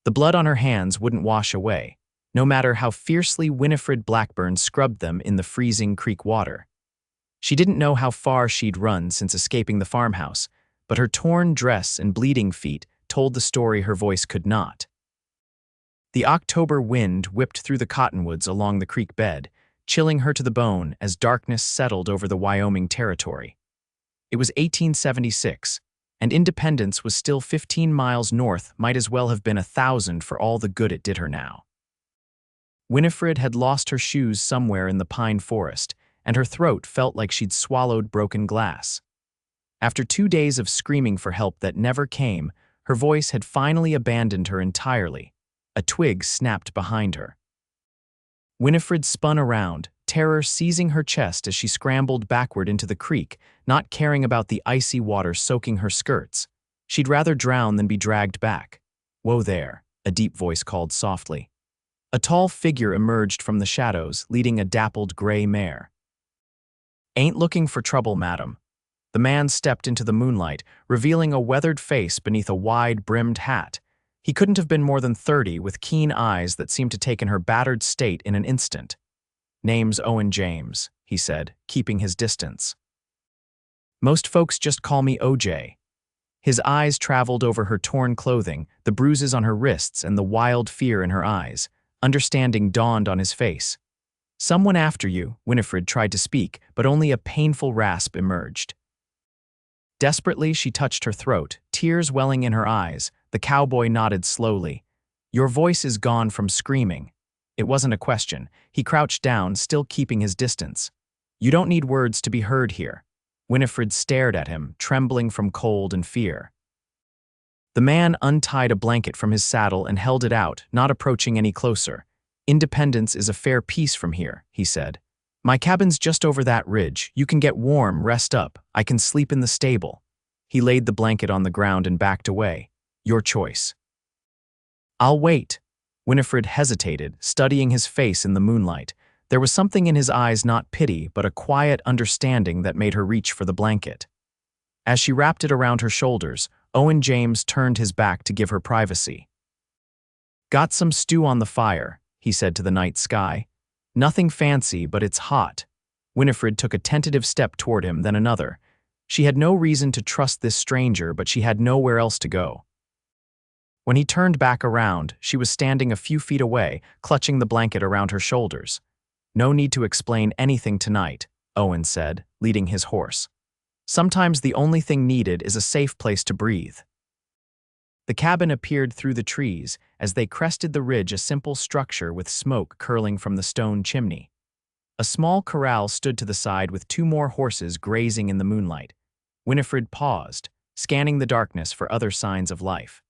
The blood on her hands wouldn't wash away, no matter how fiercely Winifred Blackburn scrubbed them in the freezing creek water. She didn't know how far she'd run since escaping the farmhouse, but her torn dress and bleeding feet told the story her voice could not. The October wind whipped through the cottonwoods along the creek bed, chilling her to the bone as darkness settled over the Wyoming Territory. It was 1876, and independence was still 15 miles north, might as well have been 1,000 for all the good it did her now. Winifred had lost her shoes somewhere in the pine forest, and her throat felt like she'd swallowed broken glass. After 2 days of screaming for help that never came, her voice had finally abandoned her entirely. A twig snapped behind her. Winifred spun around, terror seizing her chest as she scrambled backward into the creek, not caring about the icy water soaking her skirts. She'd rather drown than be dragged back. "Whoa there," a deep voice called softly. A tall figure emerged from the shadows, leading a dappled gray mare. "Ain't looking for trouble, madam." The man stepped into the moonlight, revealing a weathered face beneath a wide-brimmed hat. He couldn't have been more than 30, with keen eyes that seemed to take in her battered state in an instant. "Name's Owen James," he said, keeping his distance. "Most folks just call me OJ." His eyes traveled over her torn clothing, the bruises on her wrists, and the wild fear in her eyes. Understanding dawned on his face. "Someone after you," Winifred tried to speak, but only a painful rasp emerged. Desperately, she touched her throat, tears welling in her eyes. The cowboy nodded slowly. "Your voice is gone from screaming." It wasn't a question. He crouched down, still keeping his distance. "You don't need words to be heard here." Winifred stared at him, trembling from cold and fear. The man untied a blanket from his saddle and held it out, not approaching any closer. "Independence is a fair piece from here," he said. "My cabin's just over that ridge. You can get warm, rest up. I can sleep in the stable." He laid the blanket on the ground and backed away. "Your choice." "I'll wait." Winifred hesitated, studying his face in the moonlight. There was something in his eyes, not pity, but a quiet understanding that made her reach for the blanket. As she wrapped it around her shoulders, Owen James turned his back to give her privacy. "Got some stew on the fire," he said to the night sky. "Nothing fancy, but it's hot." Winifred took a tentative step toward him, then another. She had no reason to trust this stranger, but she had nowhere else to go. When he turned back around, she was standing a few feet away, clutching the blanket around her shoulders. "No need to explain anything tonight," Owen said, leading his horse. "Sometimes the only thing needed is a safe place to breathe." The cabin appeared through the trees as they crested the ridge, a simple structure with smoke curling from the stone chimney. A small corral stood to the side with 2 more horses grazing in the moonlight. Winifred paused, scanning the darkness for other signs of life.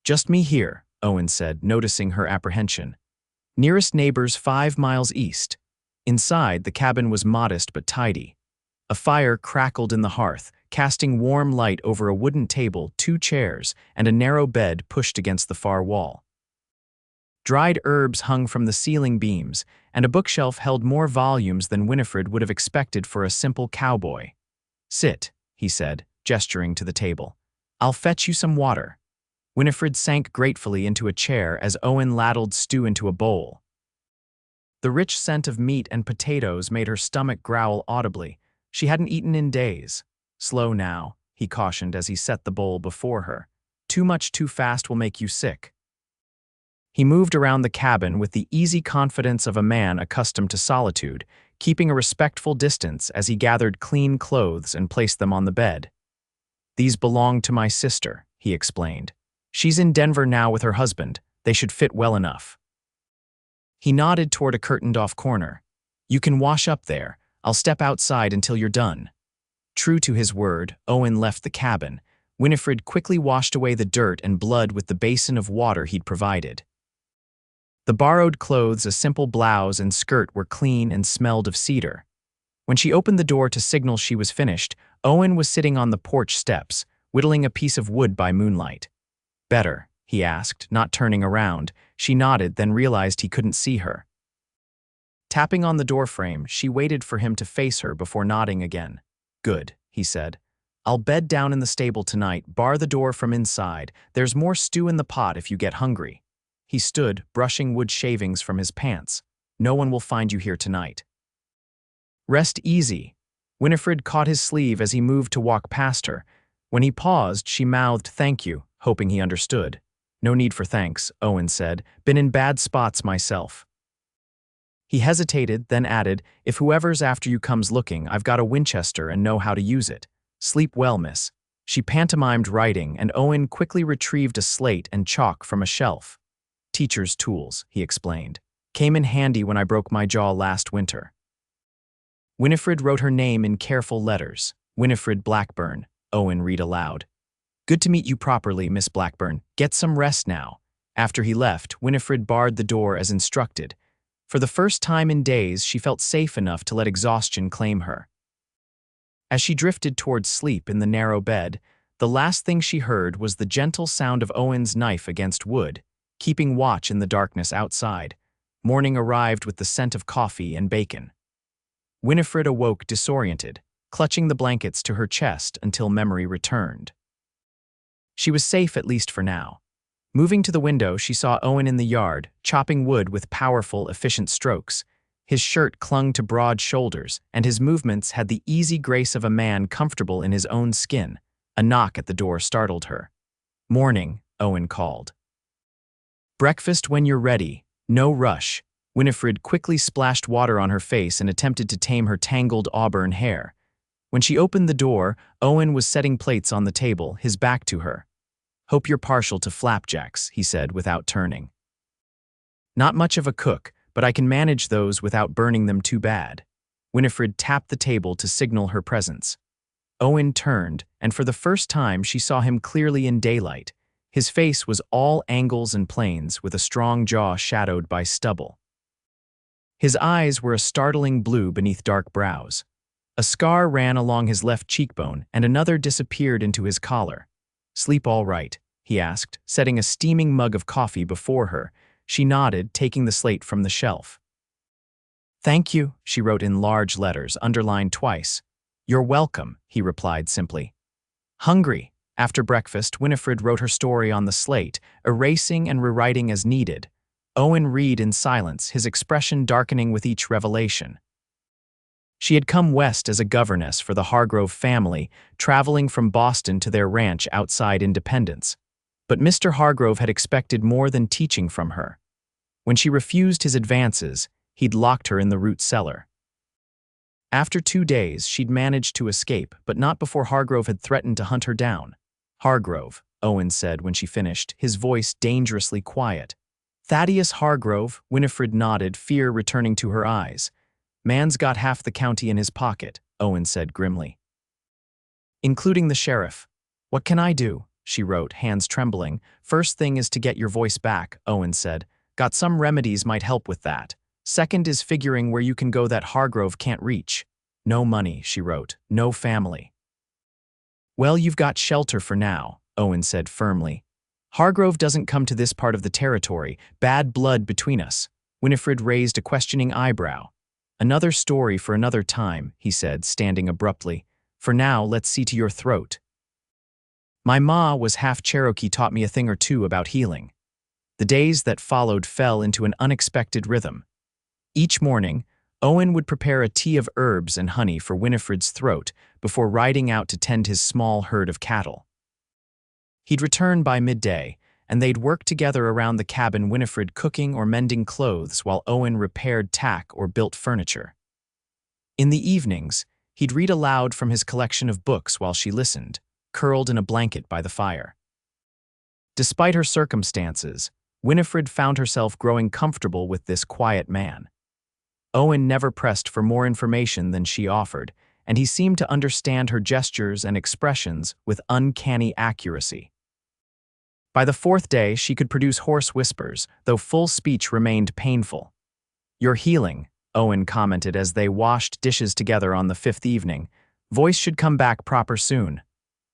"Just me here," Owen said, noticing her apprehension. "Nearest neighbors 5 miles east." Inside, the cabin was modest but tidy. A fire crackled in the hearth, casting warm light over a wooden table, 2 chairs, and a narrow bed pushed against the far wall. Dried herbs hung from the ceiling beams, and a bookshelf held more volumes than Winifred would have expected for a simple cowboy. "Sit," he said, gesturing to the table. "I'll fetch you some water." Winifred sank gratefully into a chair as Owen ladled stew into a bowl. The rich scent of meat and potatoes made her stomach growl audibly. She hadn't eaten in days. "Slow now," he cautioned as he set the bowl before her. "Too much too fast will make you sick." He moved around the cabin with the easy confidence of a man accustomed to solitude, keeping a respectful distance as he gathered clean clothes and placed them on the bed. "These belong to my sister," he explained. "She's in Denver now with her husband. They should fit well enough." He nodded toward a curtained-off corner. "You can wash up there. I'll step outside until you're done." True to his word, Owen left the cabin. Winifred quickly washed away the dirt and blood with the basin of water he'd provided. The borrowed clothes, a simple blouse and skirt, were clean and smelled of cedar. When she opened the door to signal she was finished, Owen was sitting on the porch steps, whittling a piece of wood by moonlight. "Better?" he asked, not turning around. She nodded, then realized he couldn't see her. Tapping on the doorframe, she waited for him to face her before nodding again. "Good," he said. I'll bed down in the stable tonight, bar the door from inside. There's more stew in the pot if you get hungry." He stood, brushing wood shavings from his pants. "No one will find you here tonight." "Rest easy." Winifred caught his sleeve as he moved to walk past her. When he paused, she mouthed "thank you," hoping he understood. "No need for thanks," Owen said. "Been in bad spots myself." He hesitated, then added, "If whoever's after you comes looking, I've got a Winchester and know how to use it. Sleep well, miss." She pantomimed writing, and Owen quickly retrieved a slate and chalk from a shelf. "Teacher's tools," he explained. "Came in handy when I broke my jaw last winter." Winifred wrote her name in careful letters. "Winifred Blackburn," Owen read aloud. "Good to meet you properly, Miss Blackburn. Get some rest now." After he left, Winifred barred the door as instructed. For the first time in days, she felt safe enough to let exhaustion claim her. As she drifted towards sleep in the narrow bed, the last thing she heard was the gentle sound of Owen's knife against wood, keeping watch in the darkness outside. Morning arrived with the scent of coffee and bacon. Winifred awoke disoriented, clutching the blankets to her chest until memory returned. She was safe at least for now. Moving to the window, she saw Owen in the yard, chopping wood with powerful, efficient strokes. His shirt clung to broad shoulders, and his movements had the easy grace of a man comfortable in his own skin. A knock at the door startled her. "Morning," Owen called. "Breakfast when you're ready. No rush." Winifred quickly splashed water on her face and attempted to tame her tangled auburn hair. When she opened the door, Owen was setting plates on the table, his back to her. "Hope you're partial to flapjacks," he said without turning. "Not much of a cook, but I can manage those without burning them too bad." Winifred tapped the table to signal her presence. Owen turned, and for the first time she saw him clearly in daylight. His face was all angles and planes, with a strong jaw shadowed by stubble. His eyes were a startling blue beneath dark brows. A scar ran along his left cheekbone, and another disappeared into his collar. "Sleep all right?" he asked, setting a steaming mug of coffee before her. She nodded, taking the slate from the shelf. "Thank you," she wrote in large letters, underlined twice. "You're welcome," he replied simply. Hungry. After breakfast, Winifred wrote her story on the slate, erasing and rewriting as needed. Owen read in silence, his expression darkening with each revelation. She had come west as a governess for the Hargrove family, traveling from Boston to their ranch outside Independence. But Mr. Hargrove had expected more than teaching from her. When she refused his advances, he'd locked her in the root cellar. After 2 days, she'd managed to escape, but not before Hargrove had threatened to hunt her down. "Hargrove," Owen said when she finished, his voice dangerously quiet. "Thaddeus Hargrove," Winifred nodded, fear returning to her eyes. "Man's got half the county in his pocket," Owen said grimly. "Including the sheriff. What can I do?" she wrote, hands trembling. "First thing is to get your voice back," Owen said. "Got some remedies might help with that. Second is figuring where you can go that Hargrove can't reach. No money," she wrote. "No family." "Well, you've got shelter for now," Owen said firmly. "Hargrove doesn't come to this part of the territory. Bad blood between us." Winifred raised a questioning eyebrow. "Another story for another time," he said, standing abruptly. "For now, let's see to your throat." "My ma was half Cherokee, taught me a thing or two about healing." The days that followed fell into an unexpected rhythm. Each morning, Owen would prepare a tea of herbs and honey for Winifred's throat before riding out to tend his small herd of cattle. He'd return by midday, and they'd work together around the cabin, Winifred cooking or mending clothes while Owen repaired tack or built furniture. In the evenings, he'd read aloud from his collection of books while she listened, curled in a blanket by the fire. Despite her circumstances, Winifred found herself growing comfortable with this quiet man. Owen never pressed for more information than she offered, and he seemed to understand her gestures and expressions with uncanny accuracy. By the 4th day, she could produce hoarse whispers, though full speech remained painful. "You're healing," Owen commented as they washed dishes together on the 5th evening. "Voice should come back proper soon."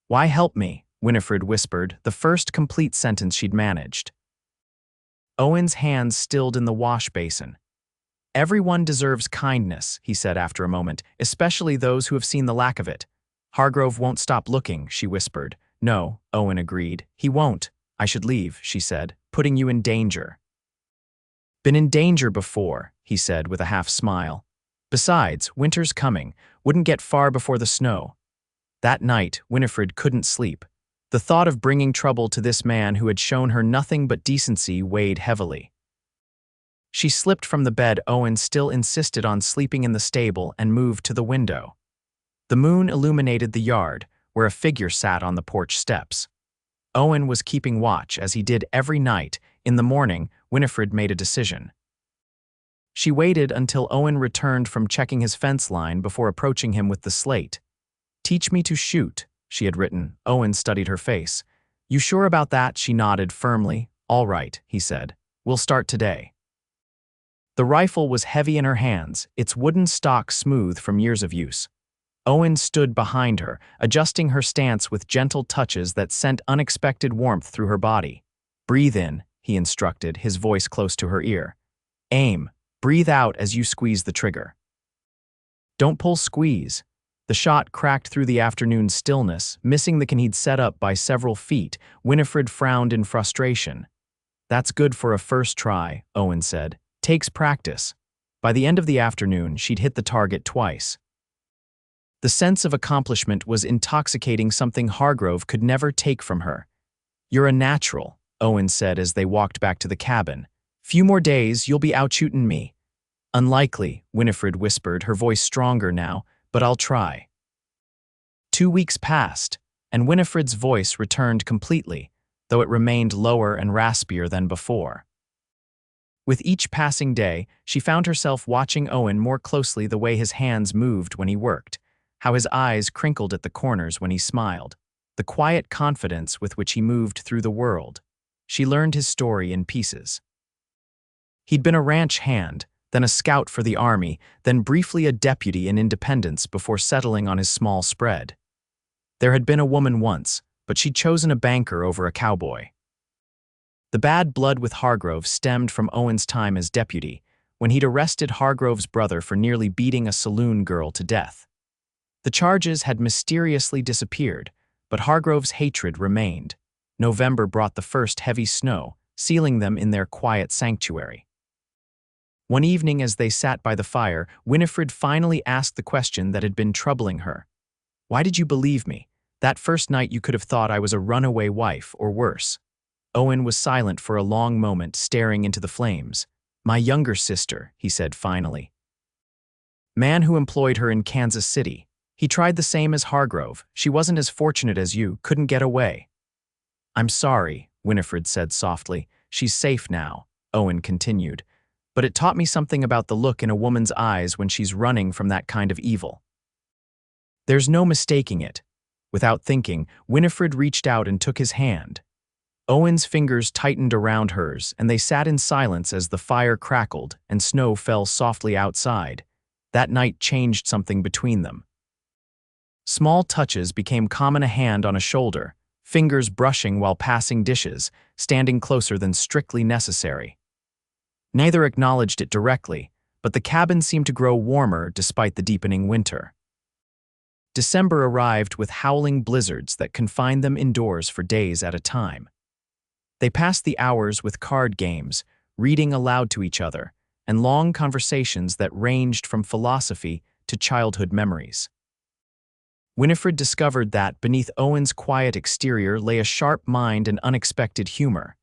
"Why help me?" Winifred whispered, the first complete sentence she'd managed. Owen's hands stilled in the wash basin. "Everyone deserves kindness," he said after a moment, "especially those who have seen the lack of it. Hargrove won't stop looking, she whispered. No, Owen agreed. He won't. I should leave, she said, putting you in danger. Been in danger before, he said with a half smile. Besides, winter's coming. Wouldn't get far before the snow. That night, Winifred couldn't sleep. The thought of bringing trouble to this man who had shown her nothing but decency weighed heavily. She slipped from the bed Owen still insisted on sleeping in the stable and moved to the window. The moon illuminated the yard, where a figure sat on the porch steps. Owen was keeping watch, as he did every night. In the morning, Winifred made a decision. She waited until Owen returned from checking his fence line before approaching him with the slate. "Teach me to shoot," she had written. Owen studied her face. "You sure about that?" She nodded firmly. "All right," he said. "We'll start today." The rifle was heavy in her hands, its wooden stock smooth from years of use. Owen stood behind her, adjusting her stance with gentle touches that sent unexpected warmth through her body. "Breathe in," he instructed, his voice close to her ear. "Aim. Breathe out as you squeeze the trigger. Don't pull, squeeze." The shot cracked through the afternoon stillness, missing the can he'd set up by several feet. Winifred frowned in frustration. "That's good for a first try," Owen said. "Takes practice." By the end of the afternoon, she'd hit the target twice. The sense of accomplishment was intoxicating, something Hargrove could never take from her. "You're a natural," Owen said as they walked back to the cabin. "Few more days, you'll be out shooting me." "Unlikely," Winifred whispered, her voice stronger now, "but I'll try." 2 weeks passed, and Winifred's voice returned completely, though it remained lower and raspier than before. With each passing day, she found herself watching Owen more closely, the way his hands moved when he worked, how his eyes crinkled at the corners when he smiled, the quiet confidence with which he moved through the world. She learned his story in pieces. He'd been a ranch hand, then a scout for the army, then briefly a deputy in Independence before settling on his small spread. There had been a woman once, but she'd chosen a banker over a cowboy. The bad blood with Hargrove stemmed from Owen's time as deputy, when he'd arrested Hargrove's brother for nearly beating a saloon girl to death. The charges had mysteriously disappeared, but Hargrove's hatred remained. November brought the first heavy snow, sealing them in their quiet sanctuary. One evening as they sat by the fire, Winifred finally asked the question that had been troubling her. "Why did you believe me? That first night you could have thought I was a runaway wife, or worse." Owen was silent for a long moment, staring into the flames. "My younger sister," he said finally. "Man who employed her in Kansas City. He tried the same as Hargrove. She wasn't as fortunate as you, couldn't get away." "I'm sorry," Winifred said softly. "She's safe now," Owen continued. "But it taught me something about the look in a woman's eyes when she's running from that kind of evil. There's no mistaking it." Without thinking, Winifred reached out and took his hand. Owen's fingers tightened around hers, and they sat in silence as the fire crackled and snow fell softly outside. That night changed something between them. Small touches became common: a hand on a shoulder, fingers brushing while passing dishes, standing closer than strictly necessary. Neither acknowledged it directly, but the cabin seemed to grow warmer despite the deepening winter. December arrived with howling blizzards that confined them indoors for days at a time. They passed the hours with card games, reading aloud to each other, and long conversations that ranged from philosophy to childhood memories. Winifred discovered that beneath Owen's quiet exterior lay a sharp mind and unexpected humor.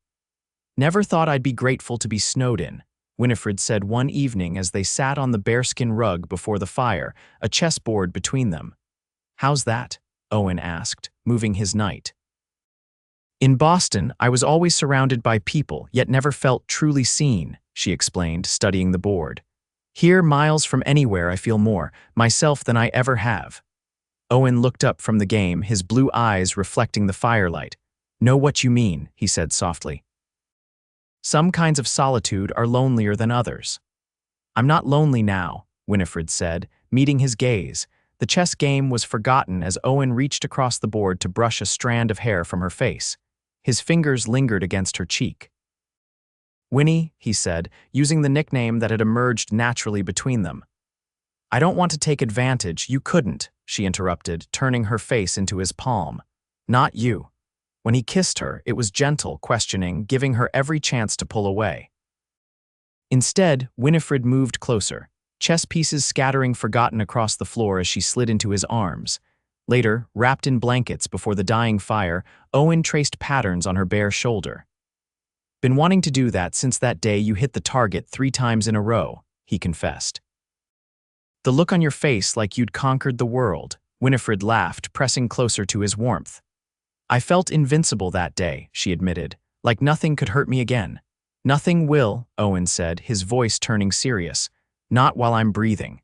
"Never thought I'd be grateful to be snowed in," Winifred said one evening as they sat on the bearskin rug before the fire, a chessboard between them. "How's that?" Owen asked, moving his knight. "In Boston, I was always surrounded by people, yet never felt truly seen," she explained, studying the board. "Here, miles from anywhere, I feel more myself than I ever have." Owen looked up from the game, his blue eyes reflecting the firelight. "Know what you mean," he said softly. "Some kinds of solitude are lonelier than others." "I'm not lonely now," Winifred said, meeting his gaze. The chess game was forgotten as Owen reached across the board to brush a strand of hair from her face. His fingers lingered against her cheek. "Winnie," he said, using the nickname that had emerged naturally between them. "I don't want to take advantage, you couldn't," she interrupted, turning her face into his palm. Not you. When he kissed her, it was gentle, questioning, giving her every chance to pull away. Instead, Winifred moved closer, chess pieces scattering forgotten across the floor as she slid into his arms. Later, wrapped in blankets before the dying fire, Owen traced patterns on her bare shoulder. Been wanting to do that since that day you hit the target 3 times in a row, he confessed. The look on your face like you'd conquered the world, Winifred laughed, pressing closer to his warmth. I felt invincible that day, she admitted, like nothing could hurt me again. Nothing will, Owen said, his voice turning serious. Not while I'm breathing.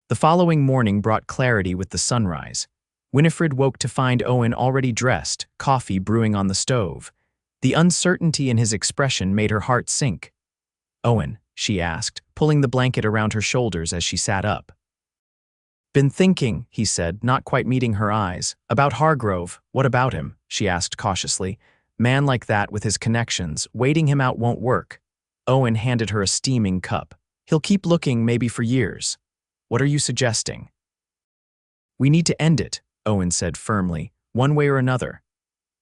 The following morning brought clarity with the sunrise. Winifred woke to find Owen already dressed, coffee brewing on the stove. The uncertainty in his expression made her heart sink. Owen, she asked, pulling the blanket around her shoulders as she sat up. Been thinking, he said, not quite meeting her eyes. About Hargrove. What about him? She asked cautiously. Man like that with his connections, waiting him out won't work. Owen handed her a steaming cup. He'll keep looking maybe for years. What are you suggesting? We need to end it, Owen said firmly, one way or another.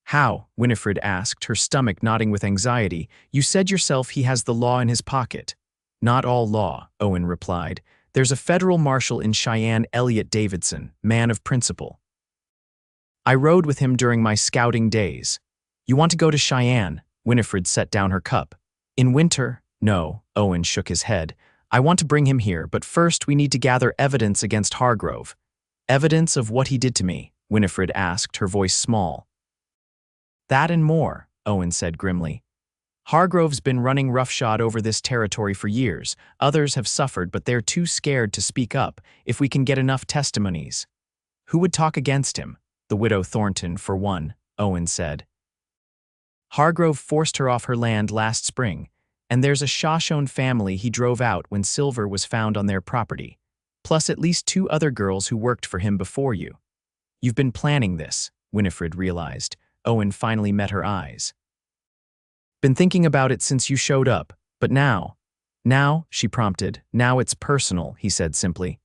How? Winifred asked, her stomach knotting with anxiety. You said yourself he has the law in his pocket. Not all law, Owen replied. There's a federal marshal in Cheyenne, Elliot Davidson, man of principle. I rode with him during my scouting days. You want to go to Cheyenne? Winifred set down her cup. In winter? No, Owen shook his head. I want to bring him here, but first we need to gather evidence against Hargrove. Evidence of what he did to me, Winifred asked, her voice small. That and more, Owen said grimly. Hargrove's been running roughshod over this territory for years. Others have suffered, but they're too scared to speak up if we can get enough testimonies. Who would talk against him? The widow Thornton, for one, Owen said. Hargrove forced her off her land last spring, and there's a Shoshone family he drove out when silver was found on their property, plus at least 2 other girls who worked for him before you. You've been planning this, Winifred realized. Owen finally met her eyes. Been thinking about it since you showed up, but now, she prompted, now it's personal, he said simply.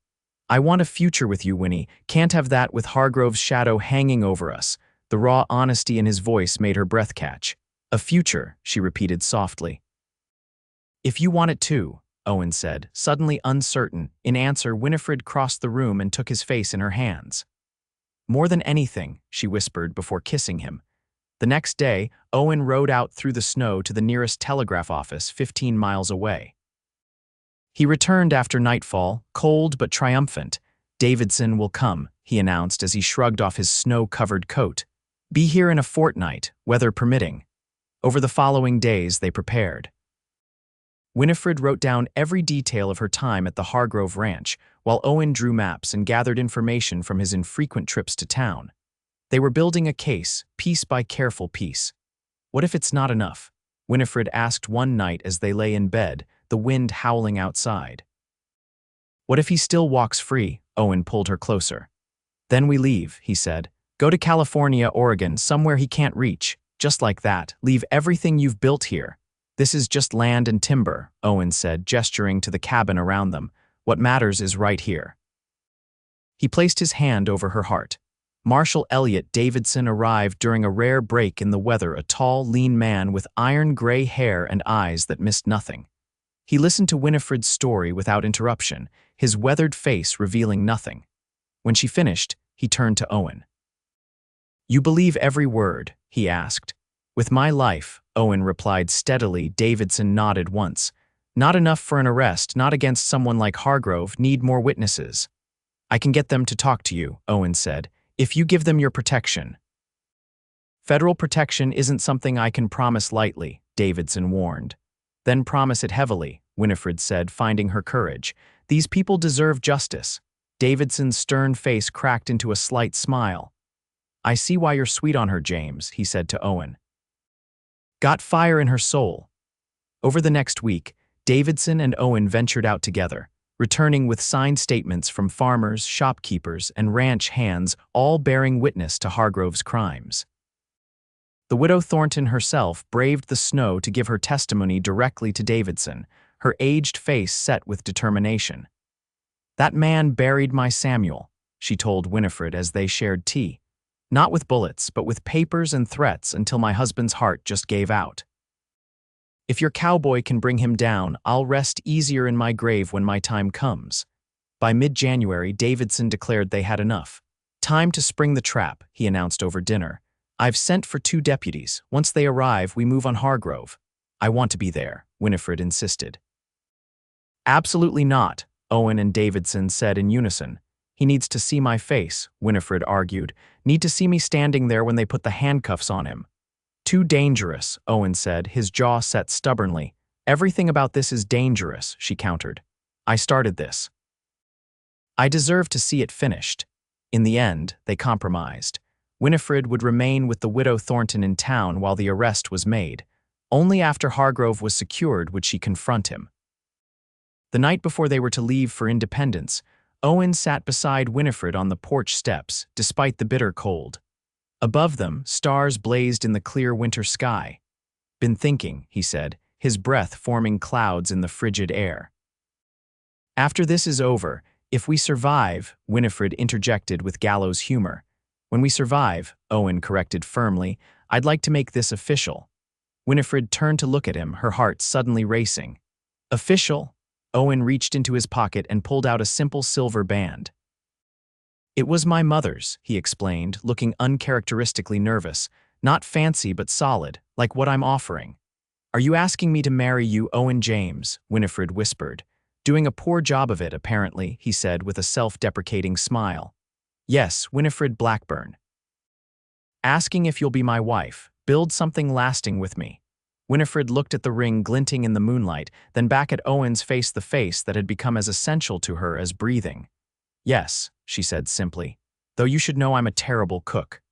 I want a future with you, Winnie. Can't have that with Hargrove's shadow hanging over us. The raw honesty in his voice made her breath catch. A future, she repeated softly. If you want it too, Owen said, suddenly uncertain. In answer, Winifred crossed the room and took his face in her hands. More than anything, she whispered before kissing him. The next day, Owen rode out through the snow to the nearest telegraph office 15 miles away. He returned after nightfall, cold but triumphant. Davidson will come, he announced as he shrugged off his snow-covered coat. Be here in a fortnight, weather permitting. Over the following days, they prepared. Winifred wrote down every detail of her time at the Hargrove Ranch, while Owen drew maps and gathered information from his infrequent trips to town. They were building a case, piece by careful piece. What if it's not enough? Winifred asked one night as they lay in bed, the wind howling outside. What if he still walks free? Owen pulled her closer. Then we leave, he said. Go to California, Oregon, somewhere he can't reach. Just like that, leave everything you've built here. This is just land and timber, Owen said, gesturing to the cabin around them. What matters is right here. He placed his hand over her heart. Marshal Elliot Davidson arrived during a rare break in the weather, a tall, lean man with iron-gray hair and eyes that missed nothing. He listened to Winifred's story without interruption, his weathered face revealing nothing. When she finished, he turned to Owen. You believe every word? He asked. With my life, Owen replied steadily. Davidson nodded once. Not enough for an arrest, not against someone like Hargrove, need more witnesses. I can get them to talk to you, Owen said, if you give them your protection. Federal protection isn't something I can promise lightly, Davidson warned. Then promise it heavily, Winifred said, finding her courage. These people deserve justice. Davidson's stern face cracked into a slight smile. I see why you're sweet on her, James, he said to Owen. Got fire in her soul. Over the next week, Davidson and Owen ventured out together, returning with signed statements from farmers, shopkeepers, and ranch hands, all bearing witness to Hargrove's crimes. The widow Thornton herself braved the snow to give her testimony directly to Davidson, her aged face set with determination. That man buried my Samuel. she told Winifred as they shared tea. Not with bullets, but with papers and threats until my husband's heart just gave out. If your cowboy can bring him down, I'll rest easier in my grave when my time comes. By mid-January, Davidson declared they had enough. Time to spring the trap, he announced over dinner. I've sent for 2 deputies. Once they arrive, we move on Hargrove. I want to be there, Winifred insisted. Absolutely not, Owen and Davidson said in unison. He needs to see my face, Winifred argued. Need to see me standing there when they put the handcuffs on him. Too dangerous, Owen said, his jaw set stubbornly. Everything about this is dangerous, she countered. I started this. I deserve to see it finished. In the end, they compromised. Winifred would remain with the widow Thornton in town while the arrest was made. Only after Hargrove was secured would she confront him. The night before they were to leave for Independence, Owen sat beside Winifred on the porch steps, despite the bitter cold. Above them, stars blazed in the clear winter sky. Been thinking, he said, his breath forming clouds in the frigid air. After this is over, if we survive, Winifred interjected with gallows humor. When we survive, Owen corrected firmly, I'd like to make this official. Winifred turned to look at him, her heart suddenly racing. Official? Owen reached into his pocket and pulled out a simple silver band. It was my mother's, he explained, looking uncharacteristically nervous. Not fancy but solid, like what I'm offering. Are you asking me to marry you, Owen James? Winifred whispered. Doing a poor job of it, apparently, he said with a self-deprecating smile. Yes, Winifred Blackburn. Asking if you'll be my wife, build something lasting with me. Winifred looked at the ring glinting in the moonlight, then back at Owen's face, the face that had become as essential to her as breathing. Yes, she said simply, though you should know I'm a terrible cook.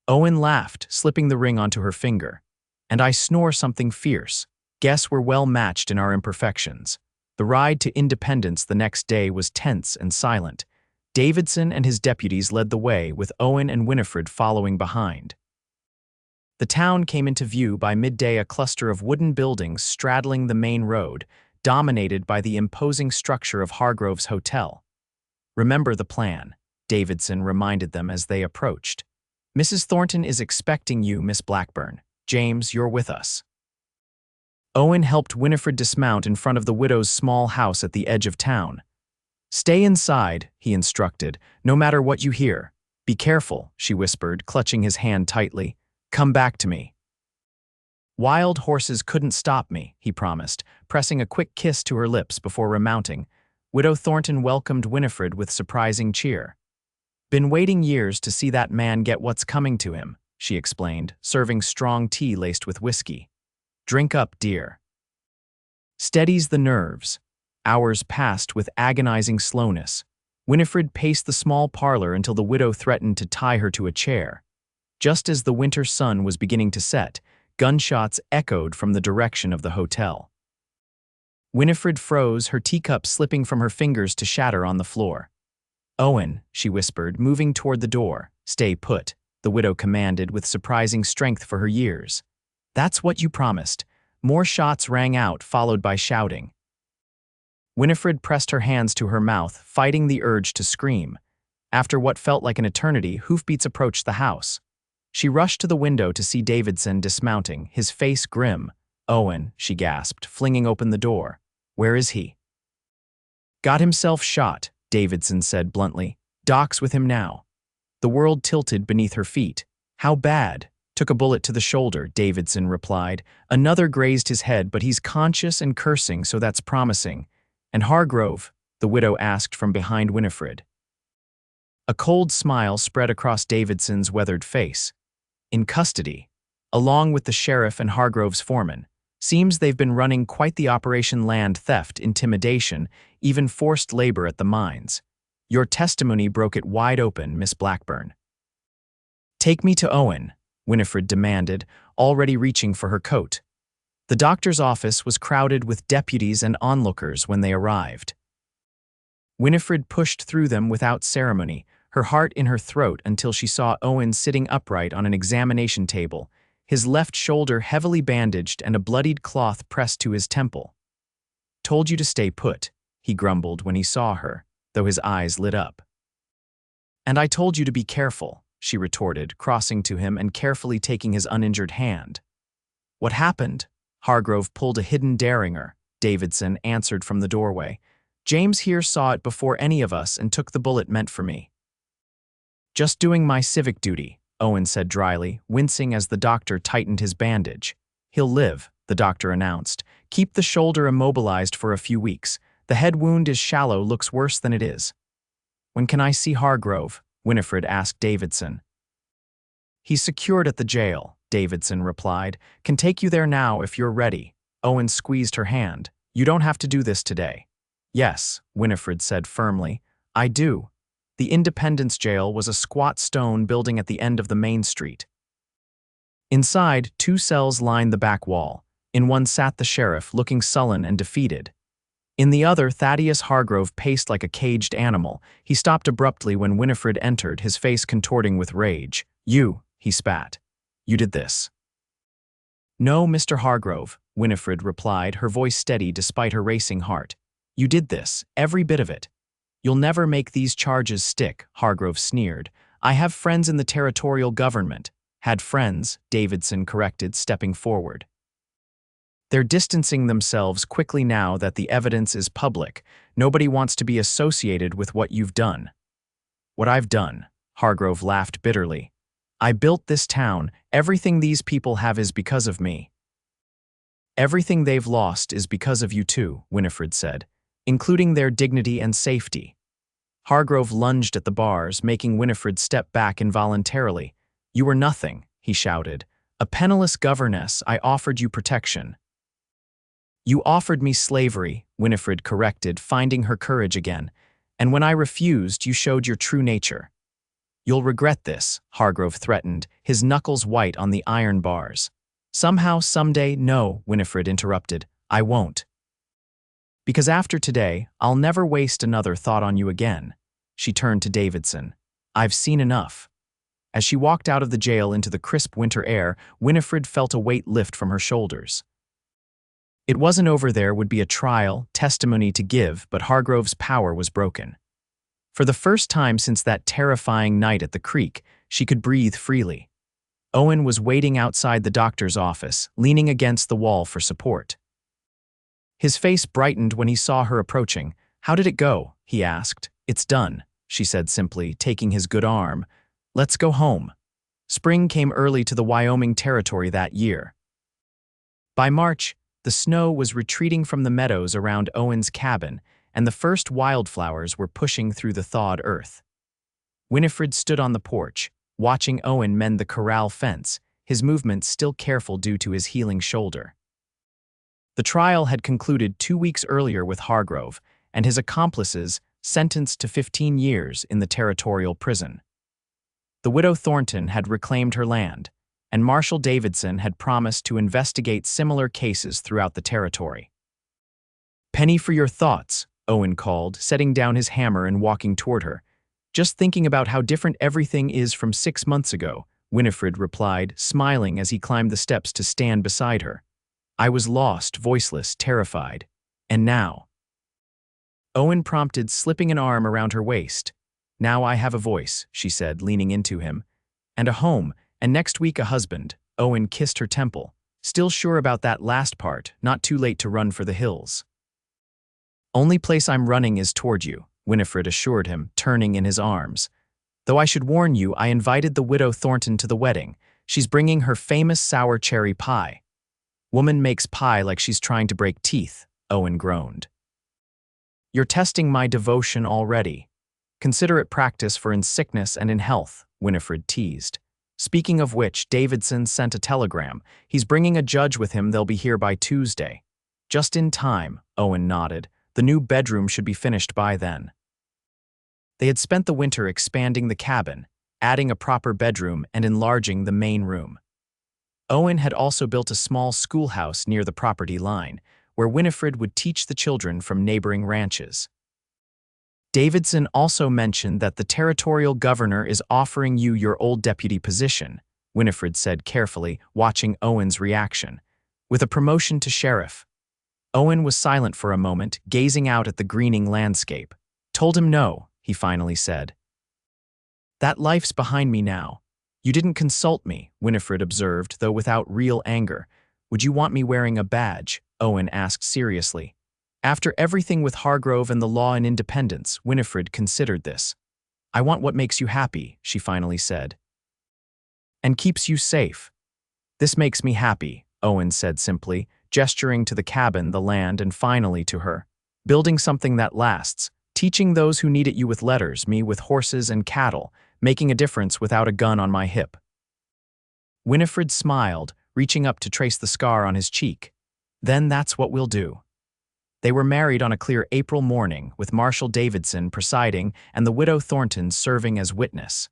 Owen laughed, slipping the ring onto her finger. And I snore something fierce. Guess we're well matched in our imperfections. The ride to Independence the next day was tense and silent. Davidson and his deputies led the way, with Owen and Winifred following behind. The town came into view by midday, a cluster of wooden buildings straddling the main road, dominated by the imposing structure of Hargrove's Hotel. Remember the plan, Davidson reminded them as they approached. Mrs. Thornton is expecting you, Miss Blackburn. James, you're with us. Owen helped Winifred dismount in front of the widow's small house at the edge of town. Stay inside, he instructed, no matter what you hear. Be careful, she whispered, clutching his hand tightly. Come back to me. Wild horses couldn't stop me, he promised, pressing a quick kiss to her lips before remounting. Widow Thornton welcomed Winifred with surprising cheer. Been waiting years to see that man get what's coming to him, she explained, serving strong tea laced with whiskey. Drink up, dear. Steadies the nerves. Hours passed with agonizing slowness. Winifred paced the small parlor until the widow threatened to tie her to a chair. Just as the winter sun was beginning to set, gunshots echoed from the direction of the hotel. Winifred froze, her teacup slipping from her fingers to shatter on the floor. Owen, she whispered, moving toward the door. Stay put, the widow commanded with surprising strength for her years. That's what you promised. More shots rang out, followed by shouting. Winifred pressed her hands to her mouth, fighting the urge to scream. After what felt like an eternity, hoofbeats approached the house. She rushed to the window to see Davidson dismounting, his face grim. Owen, she gasped, flinging open the door. Where is he? Got himself shot, Davidson said bluntly. Doc's with him now. The world tilted beneath her feet. How bad? Took a bullet to the shoulder, Davidson replied. Another grazed his head, but he's conscious and cursing, so that's promising. And Hargrove? The widow asked from behind Winifred. A cold smile spread across Davidson's weathered face. In custody, along with the sheriff and Hargrove's foreman. Seems they've been running quite the operation: land theft, intimidation, even forced labor at the mines. Your testimony broke it wide open, Miss Blackburn. Take me to Owen, Winifred demanded, already reaching for her coat. The doctor's office was crowded with deputies and onlookers when they arrived. Winifred pushed through them without ceremony, her heart in her throat until she saw Owen sitting upright on an examination table, his left shoulder heavily bandaged and a bloodied cloth pressed to his temple. Told you to stay put, he grumbled when he saw her, though his eyes lit up. And I told you to be careful, she retorted, crossing to him and carefully taking his uninjured hand. What happened? Hargrove pulled a hidden derringer, Davidson answered from the doorway. James here saw it before any of us and took the bullet meant for me. Just doing my civic duty, Owen said dryly, wincing as the doctor tightened his bandage. He'll live, the doctor announced. Keep the shoulder immobilized for a few weeks. The head wound is shallow, looks worse than it is. When can I see Hargrove? Winifred asked Davidson. He's secured at the jail, Davidson replied. Can take you there now if you're ready. Owen squeezed her hand. You don't have to do this today. Yes, Winifred said firmly. I do. The Independence Jail was a squat stone building at the end of the main street. Inside, 2 cells lined the back wall. In one sat the sheriff, looking sullen and defeated. In the other, Thaddeus Hargrove paced like a caged animal. He stopped abruptly when Winifred entered, his face contorting with rage. You, he spat. You did this. No, Mr. Hargrove, Winifred replied, her voice steady despite her racing heart. You did this, every bit of it. You'll never make these charges stick, Hargrove sneered. I have friends in the territorial government. Had friends, Davidson corrected, stepping forward. They're distancing themselves quickly now that the evidence is public. Nobody wants to be associated with what you've done. What I've done, Hargrove laughed bitterly. I built this town. Everything these people have is because of me. Everything they've lost is because of you too, Winifred said, including their dignity and safety. Hargrove lunged at the bars, making Winifred step back involuntarily. You were nothing, he shouted. A penniless governess, I offered you protection. You offered me slavery, Winifred corrected, finding her courage again. And when I refused, you showed your true nature. You'll regret this, Hargrove threatened, his knuckles white on the iron bars. Somehow, someday, no, Winifred interrupted. I won't. Because after today, I'll never waste another thought on you again. She turned to Davidson. I've seen enough. As she walked out of the jail into the crisp winter air, Winifred felt a weight lift from her shoulders. It wasn't over. There would be a trial, testimony to give, but Hargrove's power was broken. For the first time since that terrifying night at the creek, she could breathe freely. Owen was waiting outside the doctor's office, leaning against the wall for support. His face brightened when he saw her approaching. How did it go? He asked. It's done, she said simply, taking his good arm. Let's go home. Spring came early to the Wyoming Territory that year. By March, the snow was retreating from the meadows around Owen's cabin, and the first wildflowers were pushing through the thawed earth. Winifred stood on the porch, watching Owen mend the corral fence, his movements still careful due to his healing shoulder. The trial had concluded 2 weeks earlier with Hargrove and his accomplices sentenced to 15 years in the territorial prison. The widow Thornton had reclaimed her land, and Marshal Davidson had promised to investigate similar cases throughout the territory. Penny for your thoughts, Owen called, setting down his hammer and walking toward her. Just thinking about how different everything is from 6 months ago, Winifred replied, smiling as he climbed the steps to stand beside her. I was lost, voiceless, terrified. And now? Owen prompted, slipping an arm around her waist. Now I have a voice, she said, leaning into him. And a home, and next week a husband. Owen kissed her temple. Still sure about that last part, not too late to run for the hills. Only place I'm running is toward you, Winifred assured him, turning in his arms. Though I should warn you, I invited the widow Thornton to the wedding. She's bringing her famous sour cherry pie. Woman makes pie like she's trying to break teeth, Owen groaned. You're testing my devotion already. Consider it practice for in sickness and in health, Winifred teased. Speaking of which, Davidson sent a telegram. He's bringing a judge with him. They'll be here by Tuesday. Just in time, Owen nodded. The new bedroom should be finished by then. They had spent the winter expanding the cabin, adding a proper bedroom and enlarging the main room. Owen had also built a small schoolhouse near the property line, where Winifred would teach the children from neighboring ranches. Davidson also mentioned that the territorial governor is offering you your old deputy position, Winifred said carefully, watching Owen's reaction. With a promotion to sheriff. Owen was silent for a moment, gazing out at the greening landscape. Told him no, he finally said. That life's behind me now. You didn't consult me, Winifred observed, though without real anger. Would you want me wearing a badge? Owen asked seriously. After everything with Hargrove and the law and independence, Winifred considered this. I want what makes you happy, she finally said. And keeps you safe. This makes me happy, Owen said simply, gesturing to the cabin, the land, and finally to her. Building something that lasts, teaching those who need it you with letters, me with horses and cattle, making a difference without a gun on my hip. Winifred smiled, reaching up to trace the scar on his cheek. Then that's what we'll do. They were married on a clear April morning, with Marshal Davidson presiding and the widow Thornton serving as witness.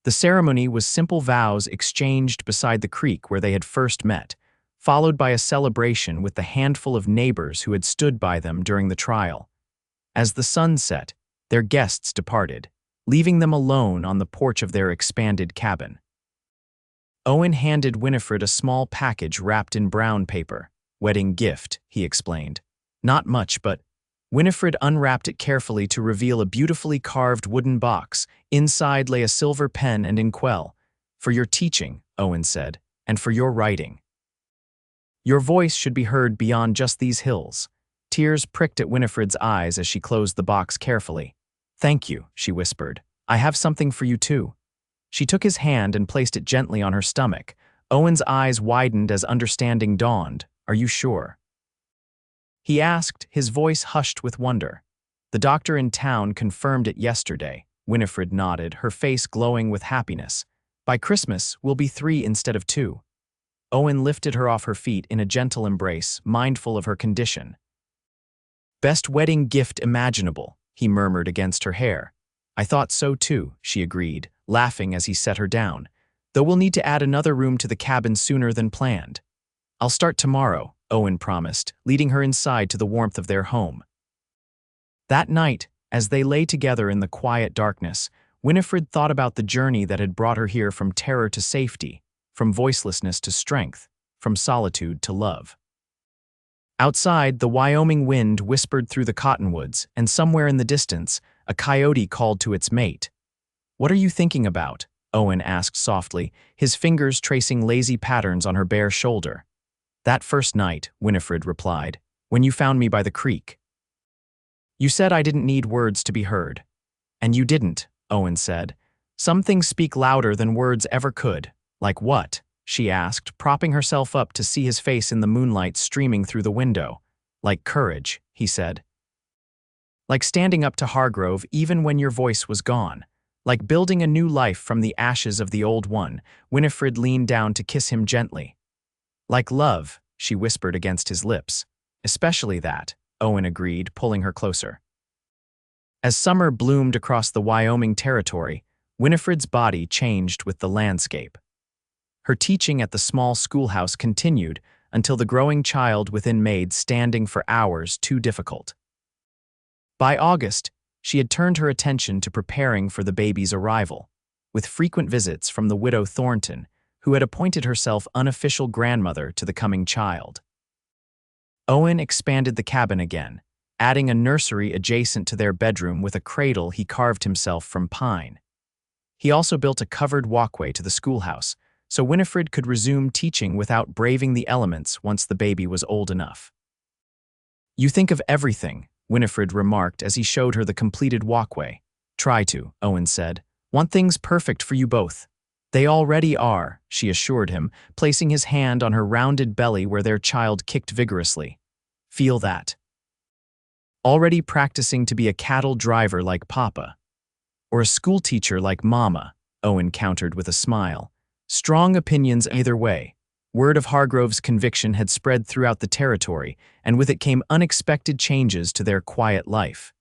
The ceremony was simple vows exchanged beside the creek where they had first met, followed by a celebration with the handful of neighbors who had stood by them during the trial. As the sun set, their guests departed, leaving them alone on the porch of their expanded cabin. Owen handed Winifred a small package wrapped in brown paper. Wedding gift, he explained. Not much, but Winifred unwrapped it carefully to reveal a beautifully carved wooden box. Inside lay a silver pen and inkwell. For your teaching, Owen said, and for your writing. Your voice should be heard beyond just these hills. Tears pricked at Winifred's eyes as she closed the box carefully. Thank you, she whispered. I have something for you too. She took his hand and placed it gently on her stomach. Owen's eyes widened as understanding dawned. Are you sure? He asked, his voice hushed with wonder. The doctor in town confirmed it yesterday. Winifred nodded, her face glowing with happiness. By Christmas, we'll be 3 instead of 2. Owen lifted her off her feet in a gentle embrace, mindful of her condition. Best wedding gift imaginable, he murmured against her hair. I thought so too, she agreed, laughing as he set her down. Though we'll need to add another room to the cabin sooner than planned. I'll start tomorrow, Owen promised, leading her inside to the warmth of their home. That night, as they lay together in the quiet darkness, Winifred thought about the journey that had brought her here from terror to safety, from voicelessness to strength, from solitude to love. Outside, the Wyoming wind whispered through the cottonwoods, and somewhere in the distance, a coyote called to its mate. What are you thinking about? Owen asked softly, his fingers tracing lazy patterns on her bare shoulder. That first night, Winifred replied, when you found me by the creek. You said I didn't need words to be heard. And you didn't, Owen said. Some things speak louder than words ever could. Like what? She asked, propping herself up to see his face in the moonlight streaming through the window. Like courage, he said. Like standing up to Hargrove even when your voice was gone. Like building a new life from the ashes of the old one. Winifred leaned down to kiss him gently. Like love, she whispered against his lips. Especially that, Owen agreed, pulling her closer. As summer bloomed across the Wyoming Territory, Winifred's body changed with the landscape. Her teaching at the small schoolhouse continued until the growing child within made standing for hours too difficult. By August, she had turned her attention to preparing for the baby's arrival, with frequent visits from the widow Thornton, who had appointed herself unofficial grandmother to the coming child. Owen expanded the cabin again, adding a nursery adjacent to their bedroom with a cradle he carved himself from pine. He also built a covered walkway to the schoolhouse, so Winifred could resume teaching without braving the elements once the baby was old enough. You think of everything, Winifred remarked as he showed her the completed walkway. Try to, Owen said. Want things perfect for you both. They already are, she assured him, placing his hand on her rounded belly where their child kicked vigorously. Feel that. Already practicing to be a cattle driver like Papa. Or a schoolteacher like Mama, Owen countered with a smile. Strong opinions either way. Word of Hargrove's conviction had spread throughout the territory, and with it came unexpected changes to their quiet life.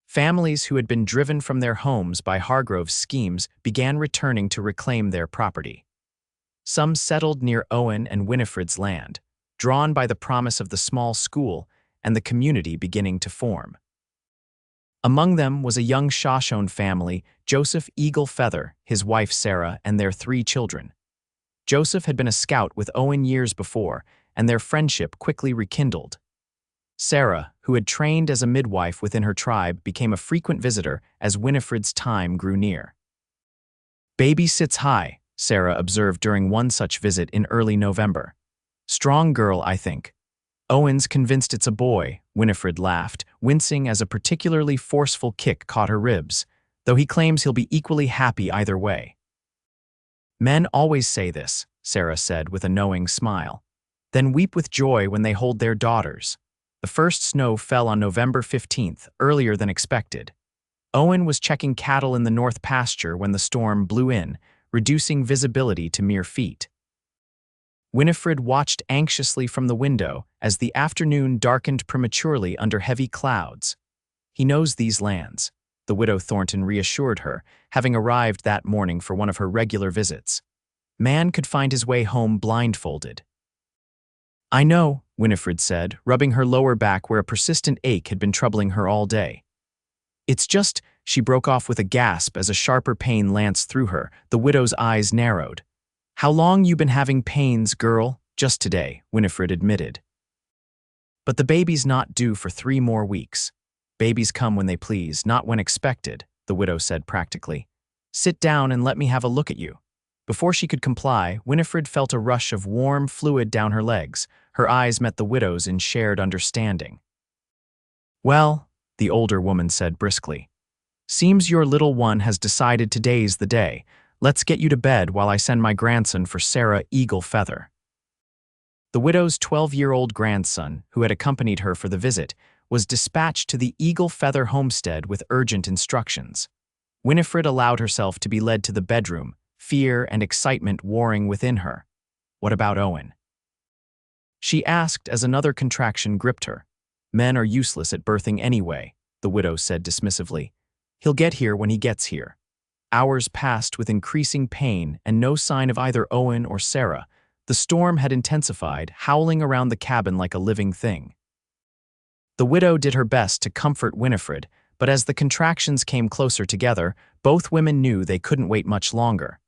Families who had been driven from their homes by Hargrove's schemes began returning to reclaim their property. Some settled near Owen and Winifred's land, drawn by the promise of the small school and the community beginning to form. Among them was a young Shoshone family, Joseph Eagle Feather, his wife Sarah, and their 3 children. Joseph had been a scout with Owen years before, and their friendship quickly rekindled. Sarah, who had trained as a midwife within her tribe, became a frequent visitor as Winifred's time grew near. "Baby sits high," Sarah observed during one such visit in early November. "Strong girl, I think." "Owen's convinced it's a boy," Winifred laughed, wincing as a particularly forceful kick caught her ribs, though he claims he'll be equally happy either way. "Men always say this," Sarah said with a knowing smile, "then weep with joy when they hold their daughters." The first snow fell on November 15th, earlier than expected. Owen was checking cattle in the north pasture when the storm blew in, reducing visibility to mere feet. Winifred watched anxiously from the window as the afternoon darkened prematurely under heavy clouds. "He knows these lands," the widow Thornton reassured her, having arrived that morning for one of her regular visits. "Man could find his way home blindfolded." "I know," Winifred said, rubbing her lower back where a persistent ache had been troubling her all day. "It's just," she broke off with a gasp as a sharper pain lanced through her, the widow's eyes narrowed. "How long you been having pains, girl?" "Just today," Winifred admitted. "But the baby's not due for 3 more weeks. Babies come when they please, not when expected," the widow said practically. "Sit down and let me have a look at you." Before she could comply, Winifred felt a rush of warm fluid down her legs. Her eyes met the widow's in shared understanding. "Well," the older woman said briskly, "seems your little one has decided today's the day. Let's get you to bed while I send my grandson for Sarah Eagle Feather." The widow's 12-year-old grandson, who had accompanied her for the visit, was dispatched to the Eagle Feather homestead with urgent instructions. Winifred allowed herself to be led to the bedroom, fear and excitement warring within her. What about Owen? She asked as another contraction gripped her. "Men are useless at birthing anyway," the widow said dismissively. "He'll get here when he gets here." Hours passed with increasing pain and no sign of either Owen or Sarah. The storm had intensified, howling around the cabin like a living thing. The widow did her best to comfort Winifred, but as the contractions came closer together, both women knew they couldn't wait much longer.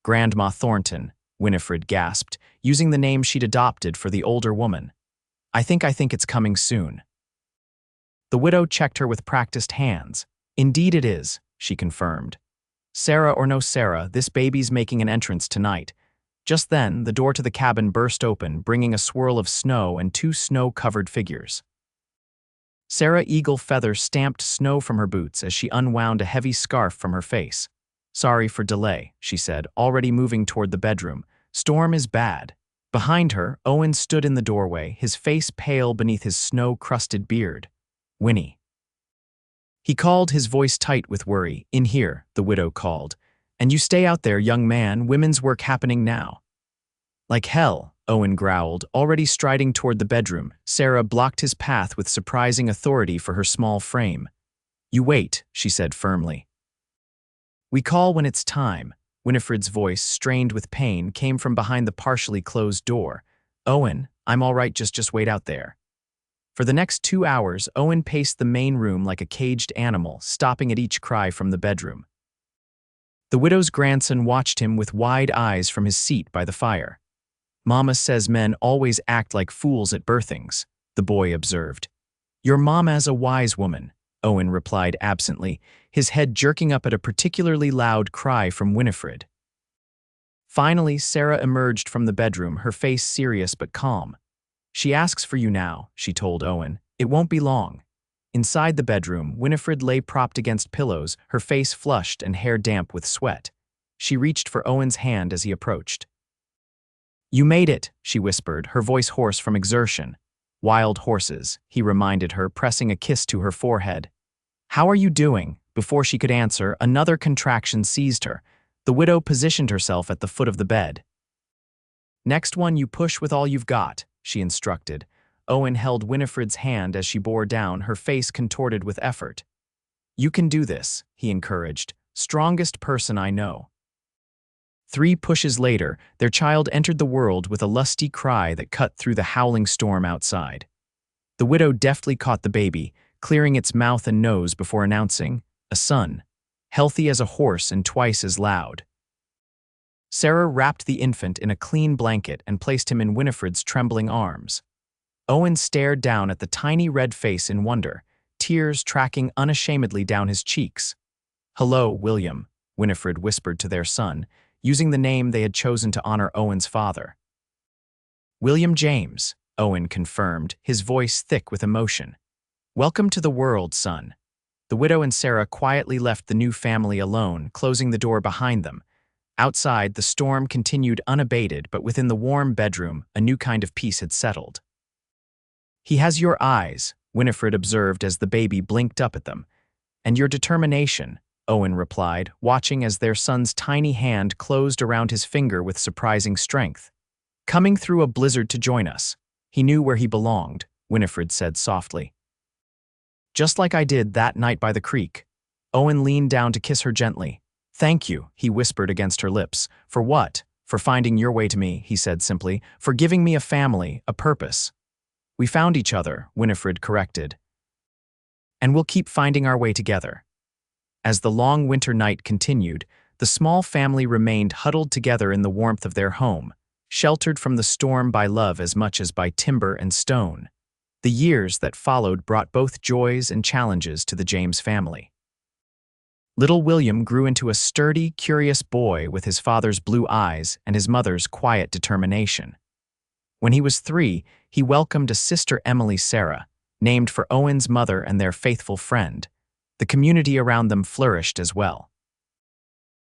"Grandma Thornton," Winifred gasped, using the name she'd adopted for the older woman. I think it's coming soon." The widow checked her with practiced hands. "Indeed it is," she confirmed. "Sarah or no Sarah, this baby's making an entrance tonight." Just then, the door to the cabin burst open, bringing a swirl of snow and 2 snow-covered figures. Sarah Eagle Feather stamped snow from her boots as she unwound a heavy scarf from her face. "Sorry for delay," she said, already moving toward the bedroom. "Storm is bad." Behind her, Owen stood in the doorway, his face pale beneath his snow-crusted beard. "Winnie." He called, his voice tight with worry. "In here," the widow called. "And you stay out there, young man, women's work happening now." "Like hell," Owen growled, already striding toward the bedroom. Sarah blocked his path with surprising authority for her small frame. "You wait," she said firmly. "We call when it's time." Winifred's voice, strained with pain, came from behind the partially closed door. "Owen, I'm all right, just wait out there." For the next 2 hours, Owen paced the main room like a caged animal, stopping at each cry from the bedroom. The widow's grandson watched him with wide eyes from his seat by the fire. "Mama says men always act like fools at birthings," the boy observed. "Your mama's a wise woman," Owen replied absently, his head jerking up at a particularly loud cry from Winifred. Finally, Sarah emerged from the bedroom, her face serious but calm. "She asks for you now," she told Owen. "It won't be long." Inside the bedroom, Winifred lay propped against pillows, her face flushed and hair damp with sweat. She reached for Owen's hand as he approached. "You made it," she whispered, her voice hoarse from exertion. "Wild horses," he reminded her, pressing a kiss to her forehead. "How are you doing?" Before she could answer, another contraction seized her. The widow positioned herself at the foot of the bed. "Next one you push with all you've got," she instructed. Owen held Winifred's hand as she bore down, her face contorted with effort. "You can do this," he encouraged. "Strongest person I know." 3 pushes later, their child entered the world with a lusty cry that cut through the howling storm outside. The widow deftly caught the baby, clearing its mouth and nose before announcing, "A son, healthy as a horse and twice as loud." Sarah wrapped the infant in a clean blanket and placed him in Winifred's trembling arms. Owen stared down at the tiny red face in wonder, tears tracking unashamedly down his cheeks. "Hello, William," Winifred whispered to their son, using the name they had chosen to honor Owen's father. "William James," Owen confirmed, his voice thick with emotion. "Welcome to the world, son." The widow and Sarah quietly left the new family alone, closing the door behind them. Outside, the storm continued unabated, but within the warm bedroom, a new kind of peace had settled. "He has your eyes," Winifred observed as the baby blinked up at them. "And your determination," Owen replied, watching as their son's tiny hand closed around his finger with surprising strength. "Coming through a blizzard to join us. He knew where he belonged," Winifred said softly. "Just like I did that night by the creek." Owen leaned down to kiss her gently. "Thank you," he whispered against her lips. "For what?" "For finding your way to me," he said simply. "For giving me a family, a purpose." "We found each other," Winifred corrected. "And we'll keep finding our way together." As the long winter night continued, the small family remained huddled together in the warmth of their home, sheltered from the storm by love as much as by timber and stone. The years that followed brought both joys and challenges to the James family. Little William grew into a sturdy, curious boy with his father's blue eyes and his mother's quiet determination. When he was 3, he welcomed a sister, Emily Sarah, named for Owen's mother and their faithful friend. The community around them flourished as well.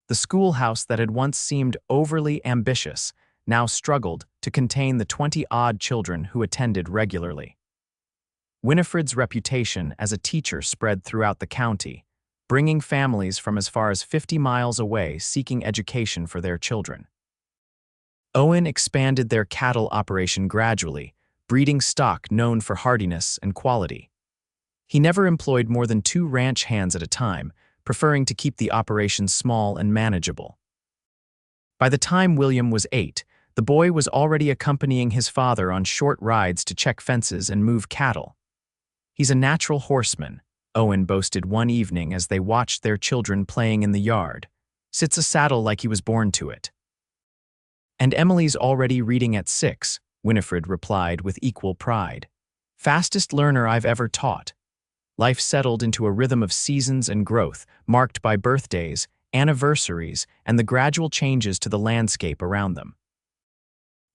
The schoolhouse that had once seemed overly ambitious now struggled to contain the 20-odd children who attended regularly. Winifred's reputation as a teacher spread throughout the county, bringing families from as far as 50 miles away seeking education for their children. Owen expanded their cattle operation gradually, breeding stock known for hardiness and quality. He never employed more than 2 ranch hands at a time, preferring to keep the operation small and manageable. By the time William was 8, the boy was already accompanying his father on short rides to check fences and move cattle. "He's a natural horseman," Owen boasted one evening as they watched their children playing in the yard. "Sits a saddle like he was born to it." "And Emily's already reading at 6, Winifred replied with equal pride. "Fastest learner I've ever taught." Life settled into a rhythm of seasons and growth, marked by birthdays, anniversaries, and the gradual changes to the landscape around them.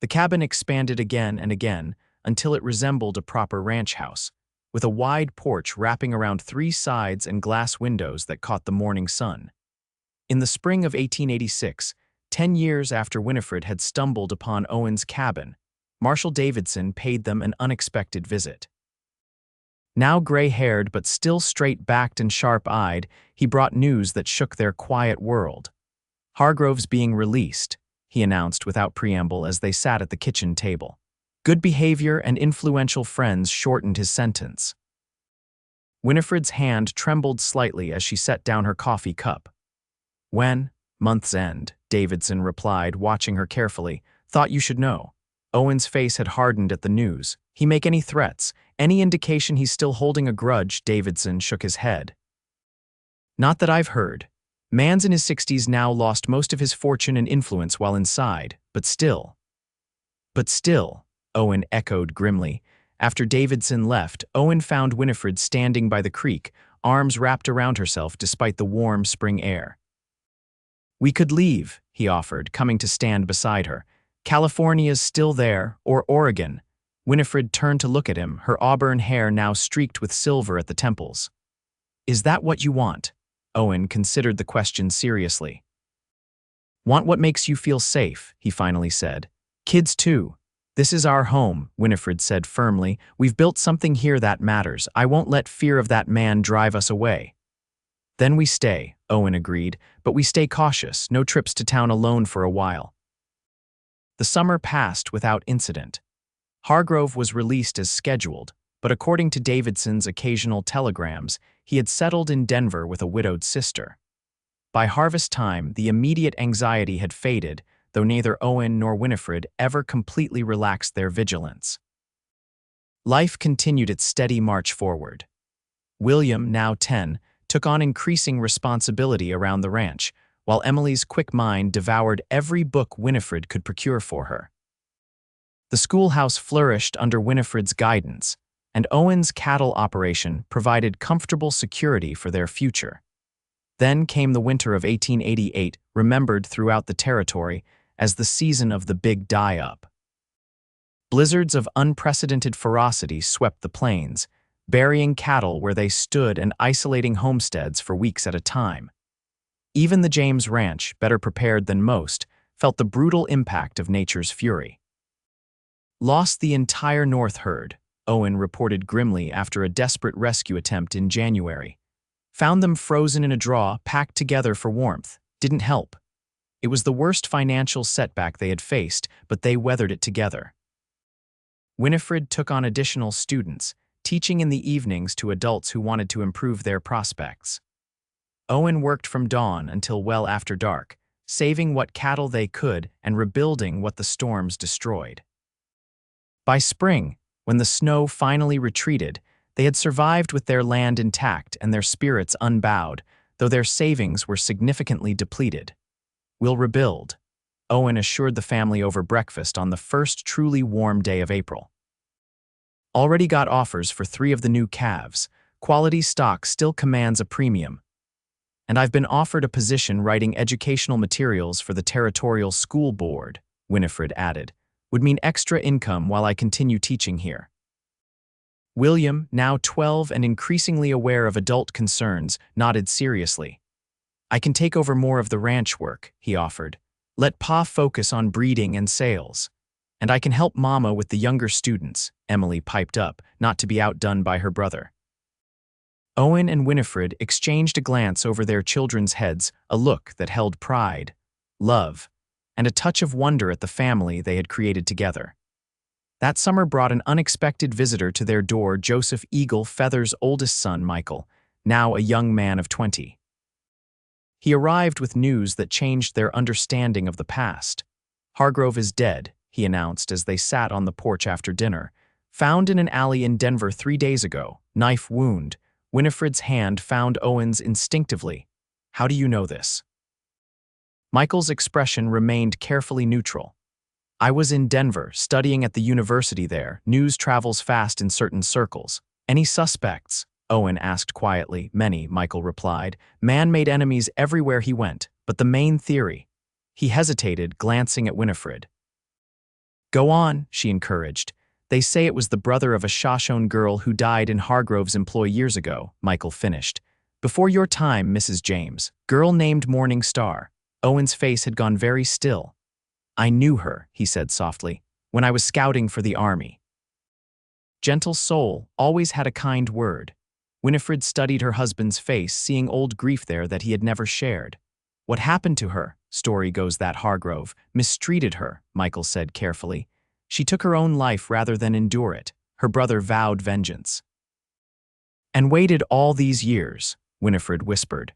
The cabin expanded again and again until it resembled a proper ranch house, with a wide porch wrapping around 3 sides and glass windows that caught the morning sun. In the spring of 1886, 10 years after Winifred had stumbled upon Owen's cabin, Marshal Davidson paid them an unexpected visit. Now gray-haired but still straight-backed and sharp-eyed, he brought news that shook their quiet world. "Hargrove's being released," he announced without preamble as they sat at the kitchen table. Good behavior and influential friends shortened his sentence. Winifred's hand trembled slightly as she set down her coffee cup. "When?" "Month's end," Davidson replied, watching her carefully. "Thought you should know." Owen's face had hardened at the news. "He make any threats? Any indication he's still holding a grudge?" Davidson shook his head. "Not that I've heard. Man's in his 60s now, lost most of his fortune and influence while inside, but still." "But still," Owen echoed grimly. After Davidson left, Owen found Winifred standing by the creek, arms wrapped around herself despite the warm spring air. "We could leave," he offered, coming to stand beside her. "California's still there, or Oregon." Winifred turned to look at him, her auburn hair now streaked with silver at the temples. "Is that what you want?" Owen considered the question seriously. "Want what makes you feel safe," he finally said. "Kids too. This is our home," Winifred said firmly. "We've built something here that matters. I won't let fear of that man drive us away." "Then we stay," Owen agreed, "but we stay cautious, no trips to town alone for a while." The summer passed without incident. Hargrove was released as scheduled, but according to Davidson's occasional telegrams, he had settled in Denver with a widowed sister. By harvest time, the immediate anxiety had faded, though neither Owen nor Winifred ever completely relaxed their vigilance. Life continued its steady march forward. William, now 10, took on increasing responsibility around the ranch, while Emily's quick mind devoured every book Winifred could procure for her. The schoolhouse flourished under Winifred's guidance, and Owen's cattle operation provided comfortable security for their future. Then came the winter of 1888, remembered throughout the territory as the season of the Big Die-Up. Blizzards of unprecedented ferocity swept the plains, burying cattle where they stood and isolating homesteads for weeks at a time. Even the James Ranch, better prepared than most, felt the brutal impact of nature's fury. "Lost the entire north herd," Owen reported grimly after a desperate rescue attempt in January. "Found them frozen in a draw, packed together for warmth. Didn't help. It was the worst financial setback they had faced, but they weathered it together." Winifred took on additional students, teaching in the evenings to adults who wanted to improve their prospects. Owen worked from dawn until well after dark, saving what cattle they could and rebuilding what the storms destroyed. By spring, when the snow finally retreated, they had survived with their land intact and their spirits unbowed, though their savings were significantly depleted. "We'll rebuild," Owen assured the family over breakfast on the first truly warm day of April. "Already got offers for 3 of the new calves. Quality stock still commands a premium. And I've been offered a position writing educational materials for the Territorial School Board," Winifred added. "Would mean extra income while I continue teaching here." William, now 12 and increasingly aware of adult concerns, nodded seriously. "I can take over more of the ranch work," he offered. "Let Pa focus on breeding and sales. And I can help Mama with the younger students," Emily piped up, not to be outdone by her brother. Owen and Winifred exchanged a glance over their children's heads, a look that held pride, love, and a touch of wonder at the family they had created together. That summer brought an unexpected visitor to their door, Joseph Eagle Feather's oldest son, Michael, now a young man of 20. He arrived with news that changed their understanding of the past. "Hargrove is dead," he announced as they sat on the porch after dinner. "Found in an alley in Denver 3 days ago, knife wound." Winifred's hand found Owen's instinctively. "How do you know this?" Michael's expression remained carefully neutral. "I was in Denver, studying at the university there. News travels fast in certain circles." "Any suspects?" Owen asked quietly. "Many," Michael replied. "Man made enemies everywhere he went, but the main theory." He hesitated, glancing at Winifred. "Go on," she encouraged. "They say it was the brother of a Shoshone girl who died in Hargrove's employ years ago," Michael finished. "Before your time, Mrs. James. Girl named Morning Star." Owen's face had gone very still. "I knew her," he said softly, "when I was scouting for the army." Gentle soul, always had a kind word. Winifred studied her husband's face, seeing old grief there that he had never shared. "What happened to her? Story goes that Hargrove mistreated her," Michael said carefully. "She took her own life rather than endure it. Her brother vowed vengeance." "And waited all these years," Winifred whispered.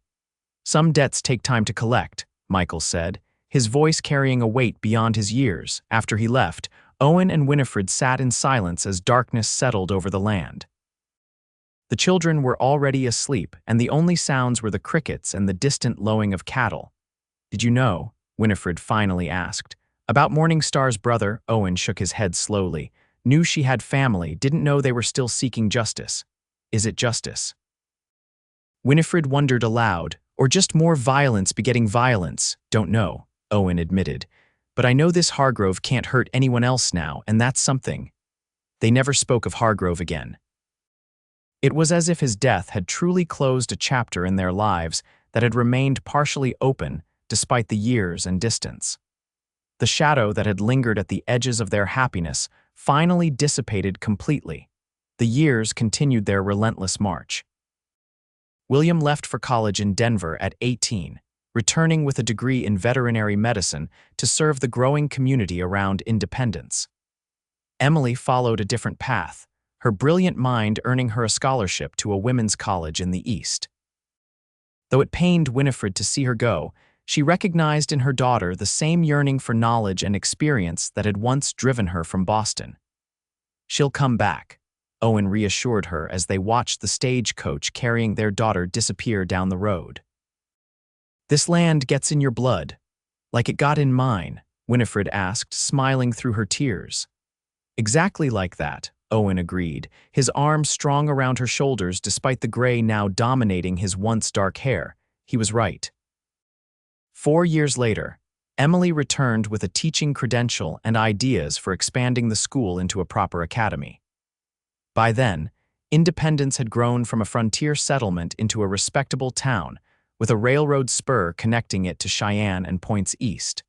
"Some debts take time to collect," Michael said, his voice carrying a weight beyond his years. After he left, Owen and Winifred sat in silence as darkness settled over the land. The children were already asleep, and the only sounds were the crickets and the distant lowing of cattle. "Did you know?" Winifred finally asked. "About Morning Star's brother?" Owen shook his head slowly. "Knew she had family, didn't know they were still seeking justice." "Is it justice?" Winifred wondered aloud. "Or just more violence begetting violence? Don't know," Owen admitted. "But I know this Hargrove can't hurt anyone else now, and that's something." They never spoke of Hargrove again. It was as if his death had truly closed a chapter in their lives that had remained partially open despite the years and distance. The shadow that had lingered at the edges of their happiness finally dissipated completely. The years continued their relentless march. William left for college in Denver at 18, returning with a degree in veterinary medicine to serve the growing community around Independence. Emily followed a different path, her brilliant mind earning her a scholarship to a women's college in the East. Though it pained Winifred to see her go, she recognized in her daughter the same yearning for knowledge and experience that had once driven her from Boston. "She'll come back," Owen reassured her as they watched the stagecoach carrying their daughter disappear down the road. "This land gets in your blood, like it got in mine," Winifred asked, smiling through her tears. Exactly like that, Owen agreed, his arms strong around her shoulders despite the gray now dominating his once dark hair. He was right. 4 years later, Emily returned with a teaching credential and ideas for expanding the school into a proper academy. By then, Independence had grown from a frontier settlement into a respectable town, with a railroad spur connecting it to Cheyenne and points east.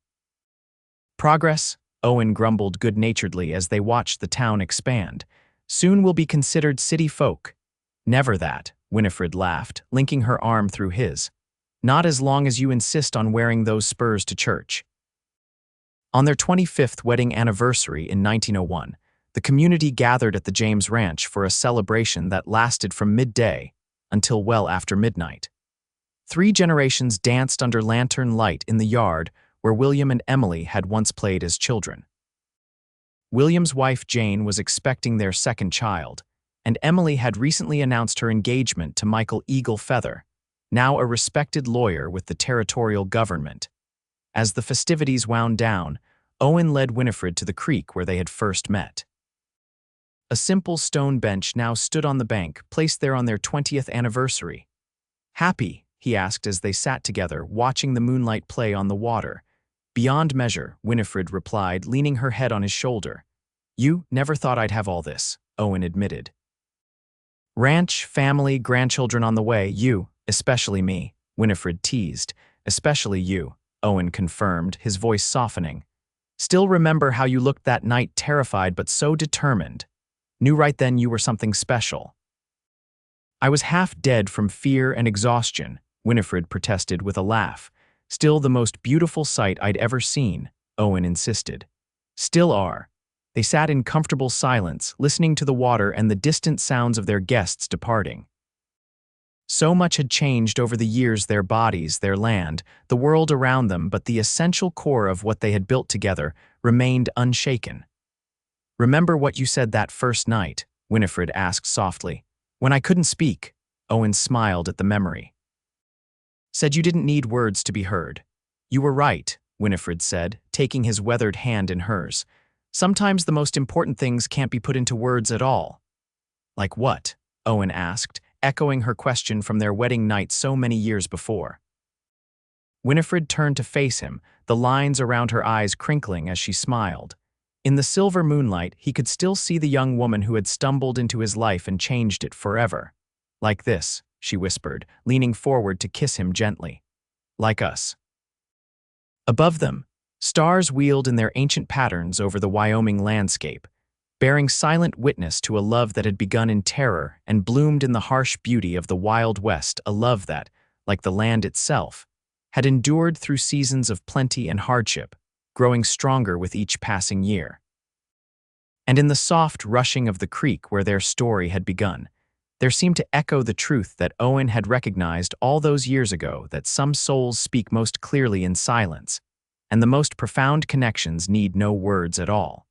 Progress, Owen grumbled good-naturedly as they watched the town expand. Soon we'll be considered city folk. Never that, Winifred laughed, linking her arm through his. Not as long as you insist on wearing those spurs to church. On their 25th wedding anniversary in 1901, the community gathered at the James Ranch for a celebration that lasted from midday until well after midnight. 3 generations danced under lantern light in the yard where William and Emily had once played as children. William's wife Jane was expecting their second child, and Emily had recently announced her engagement to Michael Eagle Feather, now a respected lawyer with the territorial government. As the festivities wound down, Owen led Winifred to the creek where they had first met. A simple stone bench now stood on the bank, placed there on their 20th anniversary. Happy, he asked as they sat together, watching the moonlight play on the water. Beyond measure, Winifred replied, leaning her head on his shoulder. You never thought I'd have all this, Owen admitted. Ranch, family, grandchildren on the way, you, especially me, Winifred teased. Especially you, Owen confirmed, his voice softening. Still remember how you looked that night, terrified but so determined. Knew right then you were something special. I was half dead from fear and exhaustion, Winifred protested with a laugh. Still the most beautiful sight I'd ever seen, Owen insisted. Still are. They sat in comfortable silence, listening to the water and the distant sounds of their guests departing. So much had changed over the years, their bodies, their land, the world around them, but the essential core of what they had built together remained unshaken. Remember what you said that first night? Winifred asked softly. When I couldn't speak, Owen smiled at the memory. Said you didn't need words to be heard. You were right, Winifred said, taking his weathered hand in hers. Sometimes the most important things can't be put into words at all. Like what? Owen asked, echoing her question from their wedding night so many years before. Winifred turned to face him, the lines around her eyes crinkling as she smiled. In the silver moonlight, he could still see the young woman who had stumbled into his life and changed it forever. Like this, she whispered, leaning forward to kiss him gently. Like us. Above them, stars wheeled in their ancient patterns over the Wyoming landscape, bearing silent witness to a love that had begun in terror and bloomed in the harsh beauty of the Wild West, a love that, like the land itself, had endured through seasons of plenty and hardship, growing stronger with each passing year. And in the soft rushing of the creek where their story had begun, there seemed to echo the truth that Owen had recognized all those years ago, that some souls speak most clearly in silence, and the most profound connections need no words at all.